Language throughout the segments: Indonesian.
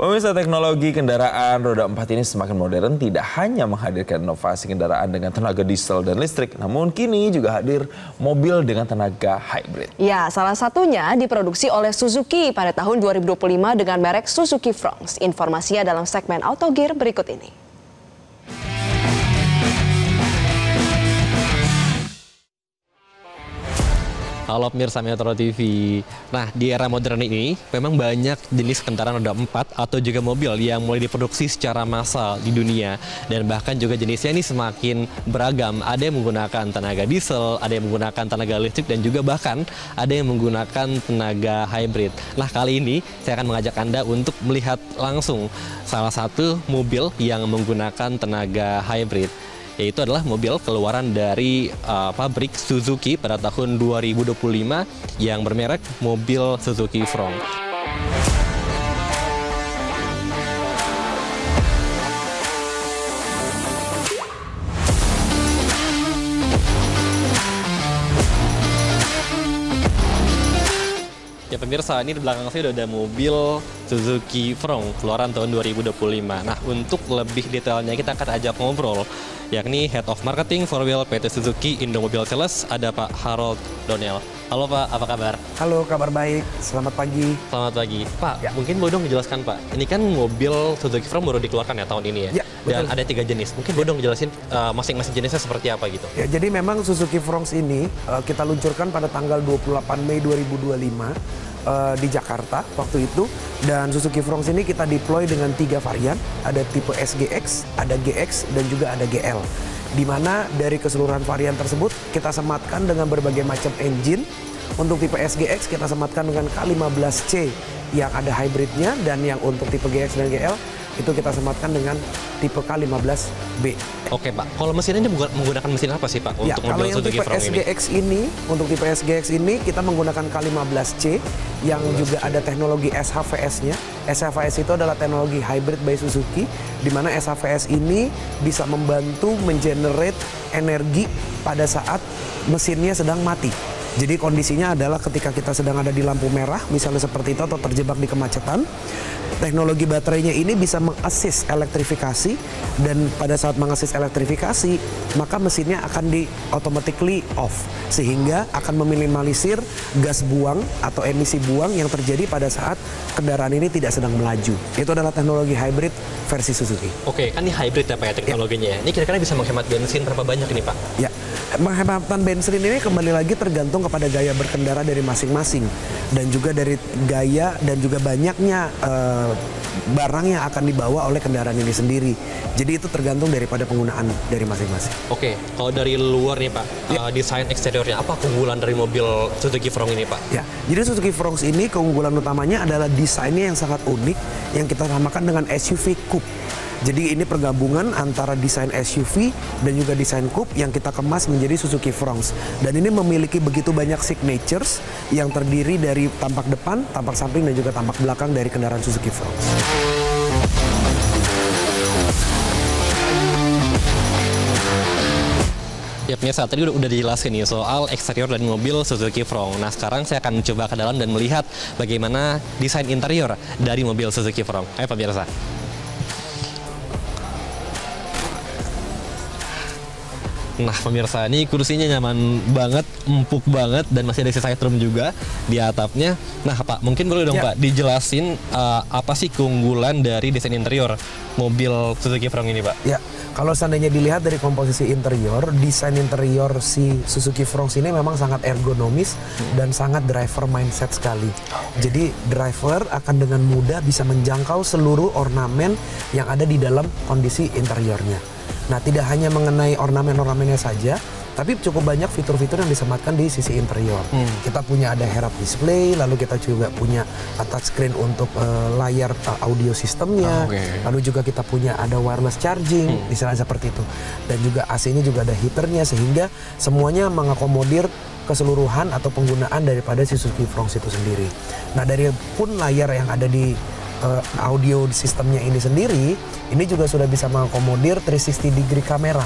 Pemirsa, teknologi kendaraan roda 4 ini semakin modern, tidak hanya menghadirkan inovasi kendaraan dengan tenaga diesel dan listrik, namun kini juga hadir mobil dengan tenaga hybrid. Ya, salah satunya diproduksi oleh Suzuki pada tahun 2025 dengan merek Suzuki Fronx. Informasinya dalam segmen Autogear berikut ini. Halo pemirsa Metro TV. Nah, di era modern ini memang banyak jenis kendaraan roda 4 atau juga mobil yang mulai diproduksi secara massal di dunia. Dan bahkan juga jenisnya ini semakin beragam. Ada yang menggunakan tenaga diesel, ada yang menggunakan tenaga listrik, dan juga bahkan ada yang menggunakan tenaga hybrid. Nah, kali ini saya akan mengajak Anda untuk melihat langsung salah satu mobil yang menggunakan tenaga hybrid. Yaitu adalah mobil keluaran dari pabrik Suzuki pada tahun 2025 yang bermerek mobil Suzuki Fronx. Ya pemirsa, ini di belakang saya udah ada mobil Suzuki Fronx keluaran tahun 2025. Nah, untuk lebih detailnya kita akan ajak ngobrol, yakni Head of Marketing for Wheel PT Suzuki Indomobil Sales, ada Pak Harold Donnell. Halo Pak, apa kabar? Halo, kabar baik. Selamat pagi. Selamat pagi. Pak, ya. Mungkin boleh dong dijelaskan Pak, ini kan mobil Suzuki Fronx baru dikeluarkan ya tahun ini ya? Ya, betul. Dan ada 3 jenis. Mungkin boleh dong dijelasin masing-masing jenisnya seperti apa gitu? Ya, jadi memang Suzuki Fronx ini kita luncurkan pada tanggal 28 Mei 2025 di Jakarta waktu itu. Dan Suzuki Fronx ini kita deploy dengan 3 varian. Ada tipe SGX, ada GX, dan juga ada GL. Di mana dari keseluruhan varian tersebut kita sematkan dengan berbagai macam engine. Untuk tipe SGX kita sematkan dengan K15C yang ada hybridnya, dan yang untuk tipe GX dan GL itu kita sematkan dengan tipe K15B. Oke Pak, kalau mesin ini menggunakan mesin apa sih Pak untuk kalau mobil yang Suzuki tipe Fronx SGX ini, untuk tipe SGX ini kita menggunakan K15C yang juga ada teknologi SHVS-nya. SHVS itu adalah teknologi hybrid by Suzuki, di mana SHVS ini bisa membantu mengenerate energi pada saat mesinnya sedang mati. Jadi kondisinya adalah ketika kita sedang ada di lampu merah, misalnya seperti itu, atau terjebak di kemacetan, teknologi baterainya ini bisa mengassist elektrifikasi, dan pada saat mengassist elektrifikasi, maka mesinnya akan di automatically off, sehingga akan meminimalisir gas buang atau emisi buang yang terjadi pada saat kendaraan ini tidak sedang melaju. Itu adalah teknologi hybrid versi Suzuki. Oke, kan ini hybrid ya Pak ya teknologinya. Ini kira-kira bisa menghemat bensin berapa banyak ini Pak? Ya, penghematan bensin ini kembali lagi tergantung kepada gaya berkendara dari masing-masing, dan juga dari gaya dan juga banyaknya barang yang akan dibawa oleh kendaraan ini sendiri. Jadi itu tergantung daripada penggunaan dari masing-masing. Oke, kalau dari luar nih Pak, desain eksteriornya apa keunggulan dari mobil Suzuki Fronx ini Pak? Ya, jadi Suzuki Fronx ini keunggulan utamanya adalah desainnya yang sangat unik, yang kita namakan dengan SUV Coupe. Jadi ini pergabungan antara desain SUV dan juga desain coupe yang kita kemas menjadi Suzuki Fronx. Dan ini memiliki begitu banyak signatures yang terdiri dari tampak depan, tampak samping, dan juga tampak belakang dari kendaraan Suzuki Fronx. Ya pemirsa, tadi udah dijelasin nih soal eksterior dan mobil Suzuki Fronx. Nah sekarang saya akan coba ke dalam dan melihat bagaimana desain interior dari mobil Suzuki Fronx. Ayo pemirsa. Nah pemirsa, ini kursinya nyaman banget, empuk banget, dan masih ada sisa headroom juga di atapnya. Nah Pak, mungkin boleh dong Pak dijelasin apa sih keunggulan dari desain interior mobil Suzuki Fronx ini Pak? Ya, kalau seandainya dilihat dari komposisi interior, desain interior si Suzuki Fronx ini memang sangat ergonomis dan sangat driver mindset sekali. Jadi driver akan dengan mudah bisa menjangkau seluruh ornamen yang ada di dalam kondisi interiornya. Nah, tidak hanya mengenai ornamen-ornamennya saja, tapi cukup banyak fitur-fitur yang disematkan di sisi interior. Kita punya ada head-up display, lalu kita juga punya touchscreen untuk layar audio sistemnya. Lalu juga kita punya ada wireless charging, misalnya seperti itu. Dan juga AC-nya juga ada heaternya, sehingga semuanya mengakomodir keseluruhan atau penggunaan daripada si Suzuki Fronx itu sendiri. Nah, dari pun layar yang ada di audio sistemnya ini sendiri, ini juga sudah bisa mengakomodir 360 degree kamera.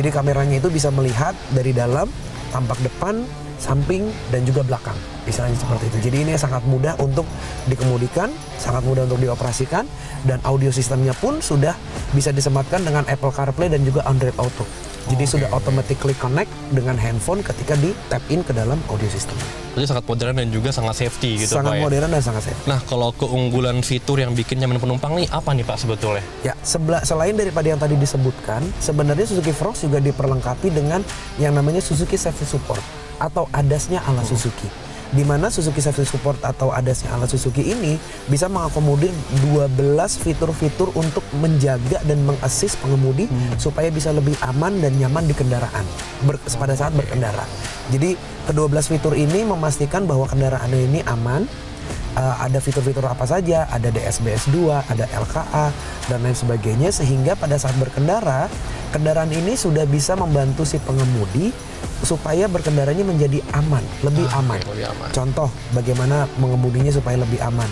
Jadi kameranya itu bisa melihat dari dalam tampak depan, samping, dan juga belakang. Istilahnya seperti itu. Jadi ini sangat mudah untuk dikemudikan, sangat mudah untuk dioperasikan, dan audio sistemnya pun sudah bisa disematkan dengan Apple CarPlay dan juga Android Auto. Jadi sudah automatically connect dengan handphone ketika di tap in ke dalam audio system. Jadi sangat modern dan juga sangat safety gitu sangat Pak ya? Modern dan sangat safety. Nah kalau keunggulan fitur yang bikin nyaman penumpang nih apa nih Pak sebetulnya? Ya, selain daripada yang tadi disebutkan, sebenarnya Suzuki Frogs juga diperlengkapi dengan yang namanya Suzuki Safety Support atau ADAS-nya ala Suzuki. Di mana Suzuki Safety Support atau ADAS-nya ala Suzuki ini bisa mengakomodir 12 fitur-fitur untuk menjaga dan mengassist pengemudi supaya bisa lebih aman dan nyaman di kendaraan pada saat berkendara. Jadi ke-12 fitur ini memastikan bahwa kendaraan ini aman. Ada fitur-fitur apa saja, ada DSBS2, ada LKA, dan lain sebagainya, sehingga pada saat berkendara, kendaraan ini sudah bisa membantu si pengemudi supaya berkendaranya menjadi aman, lebih aman. Contoh, bagaimana mengemudinya supaya lebih aman.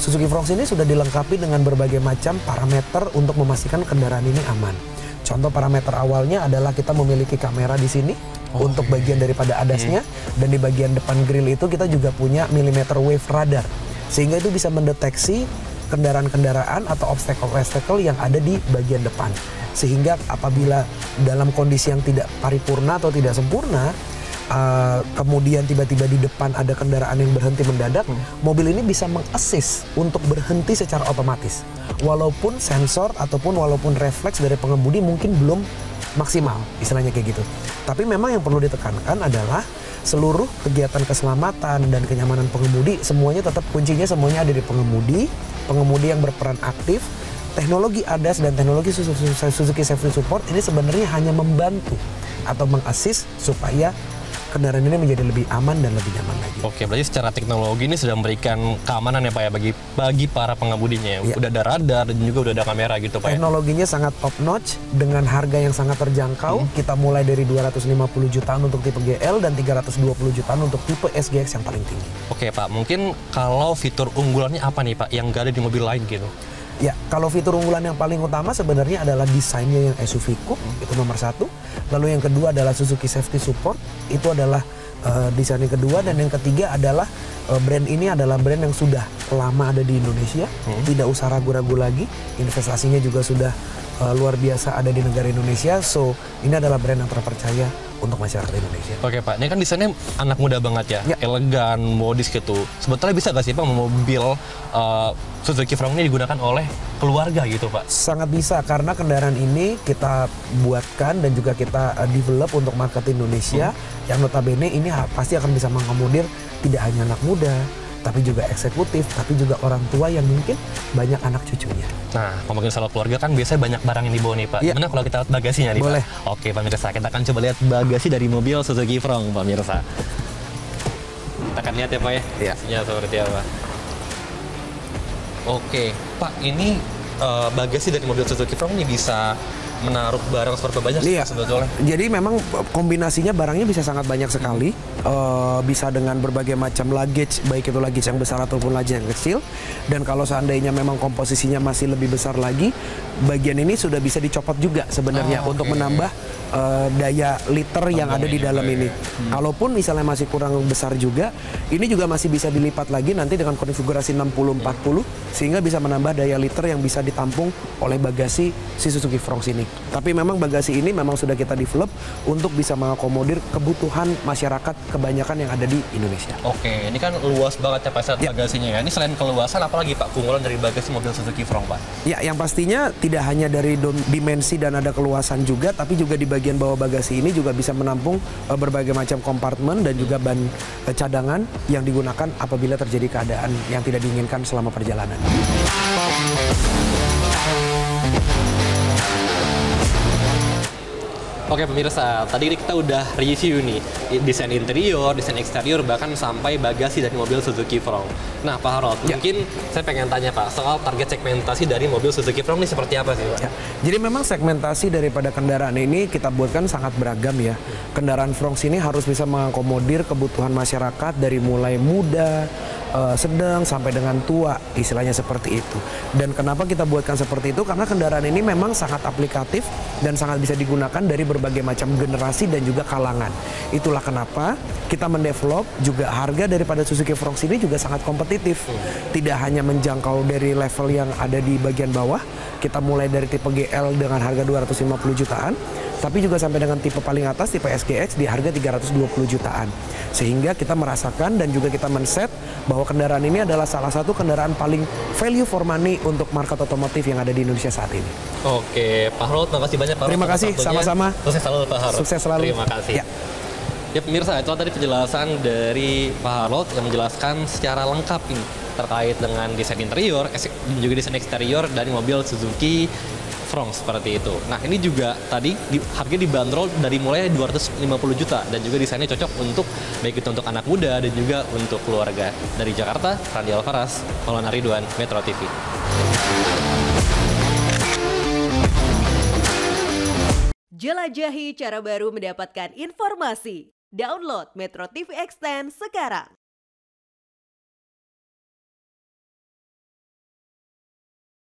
Suzuki Frogs ini sudah dilengkapi dengan berbagai macam parameter untuk memastikan kendaraan ini aman. Contoh parameter awalnya adalah kita memiliki kamera di sini untuk bagian daripada ADAS-nya, dan di bagian depan grill itu kita juga punya millimeter wave radar, sehingga itu bisa mendeteksi kendaraan-kendaraan atau obstacle yang ada di bagian depan. Sehingga apabila dalam kondisi yang tidak paripurna atau tidak sempurna, kemudian tiba-tiba di depan ada kendaraan yang berhenti mendadak, mobil ini bisa mengassist untuk berhenti secara otomatis. Walaupun sensor ataupun walaupun refleks dari pengemudi mungkin belum maksimal, istilahnya kayak gitu. Tapi memang yang perlu ditekankan adalah seluruh kegiatan keselamatan dan kenyamanan pengemudi semuanya tetap kuncinya semuanya ada di pengemudi yang berperan aktif. Teknologi ADAS dan teknologi Suzuki Safety Support ini sebenarnya hanya membantu atau mengassist supaya kendaraan ini menjadi lebih aman dan lebih nyaman lagi. Oke, berarti secara teknologi ini sudah memberikan keamanan ya Pak ya bagi para pengemudinya. Ya. Udah ada radar dan juga udah ada kamera gitu Pak. Teknologinya sangat top notch dengan harga yang sangat terjangkau. Kita mulai dari 250 jutaan untuk tipe GL dan 320 jutaan untuk tipe SGX yang paling tinggi. Oke Pak, mungkin kalau fitur unggulannya apa nih Pak yang nggak ada di mobil lain gitu? Ya, kalau fitur unggulan yang paling utama sebenarnya adalah desainnya yang SUV coupe, itu nomor satu. Lalu yang kedua adalah Suzuki Safety Support, itu adalah desain yang kedua. Dan yang ketiga adalah brand ini adalah brand yang sudah lama ada di Indonesia, tidak usah ragu-ragu lagi, investasinya juga sudah luar biasa ada di negara Indonesia. So, ini adalah brand yang terpercaya untuk masyarakat Indonesia. Oke Pak, ini kan desainnya anak muda banget ya, elegan, modis gitu. Sebetulnya bisa nggak sih Pak mobil Suzuki Frogs ini digunakan oleh keluarga gitu Pak? Sangat bisa, karena kendaraan ini kita buatkan dan juga kita develop untuk market Indonesia, yang notabene ini pasti akan bisa mengakomodir tidak hanya anak muda, tapi juga eksekutif, tapi juga orang tua yang mungkin banyak anak cucunya. Nah, ngomongin soal keluarga kan biasanya banyak barang yang dibawa nih Pak. Gimana kalau kita lihat bagasinya nih Boleh. Pak? Oke Pak Mirsa, kita akan coba lihat bagasi dari mobil Suzuki Frogs Pak Mirsa. Kita akan lihat ya Pak ya, bagasinya seperti apa. Oke, Pak ini bagasi dari mobil Suzuki Frogs ini bisa menaruh barang seberapa banyak sebetulnya? Jadi memang kombinasinya barangnya bisa sangat banyak sekali. Bisa dengan berbagai macam luggage, baik itu luggage yang besar ataupun luggage yang kecil. Dan kalau seandainya memang komposisinya masih lebih besar lagi, bagian ini sudah bisa dicopot juga sebenarnya untuk menambah daya liter yang ada di dalam ini. Kalaupun misalnya masih kurang besar juga, ini juga masih bisa dilipat lagi nanti dengan konfigurasi 60-40 sehingga bisa menambah daya liter yang bisa ditampung oleh bagasi si Suzuki Frogs ini. Tapi memang bagasi ini memang sudah kita develop untuk bisa mengakomodir kebutuhan masyarakat kebanyakan yang ada di Indonesia. Oke, ini kan luas banget ya Pak saat bagasinya ya. Ini selain keluasan, apalagi Pak keunggulan dari bagasi mobil Suzuki Frogs Pak? Ya, yang pastinya tidak hanya dari dimensi dan ada keluasan juga, tapi juga di bagian bawah bagasi ini juga bisa menampung berbagai macam kompartemen dan juga ban cadangan yang digunakan apabila terjadi keadaan yang tidak diinginkan selama perjalanan. Oke pemirsa, tadi kita udah review nih desain interior, desain eksterior, bahkan sampai bagasi dari mobil Suzuki Frogs. Nah Pak Harold, mungkin saya pengen tanya Pak, soal target segmentasi dari mobil Suzuki Frogs ini seperti apa sih Pak? Jadi memang segmentasi daripada kendaraan ini kita buatkan sangat beragam ya. Kendaraan Frogs ini harus bisa mengakomodir kebutuhan masyarakat dari mulai muda, sedang sampai dengan tua, istilahnya seperti itu. Dan kenapa kita buatkan seperti itu? Karena kendaraan ini memang sangat aplikatif dan sangat bisa digunakan dari berbagai berbagai macam generasi dan juga kalangan. Itulah kenapa kita mendevelop juga harga daripada Suzuki Fronx ini juga sangat kompetitif. Tidak hanya menjangkau dari level yang ada di bagian bawah, kita mulai dari tipe GL dengan harga 250 jutaan, tapi juga sampai dengan tipe paling atas, tipe SGX di harga 320 jutaan. Sehingga kita merasakan dan juga kita men-set bahwa kendaraan ini adalah salah satu kendaraan paling value for money untuk market otomotif yang ada di Indonesia saat ini. Oke, Pak Harold, makasih banyak Pak Harold. Terima kasih, sama-sama. Sukses selalu Pak Harold. Sukses selalu. Terima kasih. Ya. Ya pemirsa, itu tadi penjelasan dari Pak Harold yang menjelaskan secara lengkap ini terkait dengan desain interior, juga desain eksterior dari mobil Suzuki Fronx seperti itu. Nah ini juga tadi harganya dibanderol dari mulai 250 juta dan juga desainnya cocok untuk baik itu untuk anak muda dan juga untuk keluarga. Dari Jakarta, Randi Alvaras, Maulana Ridwan, Metro TV. Jelajahi cara baru mendapatkan informasi. Download Metro TV Extend sekarang.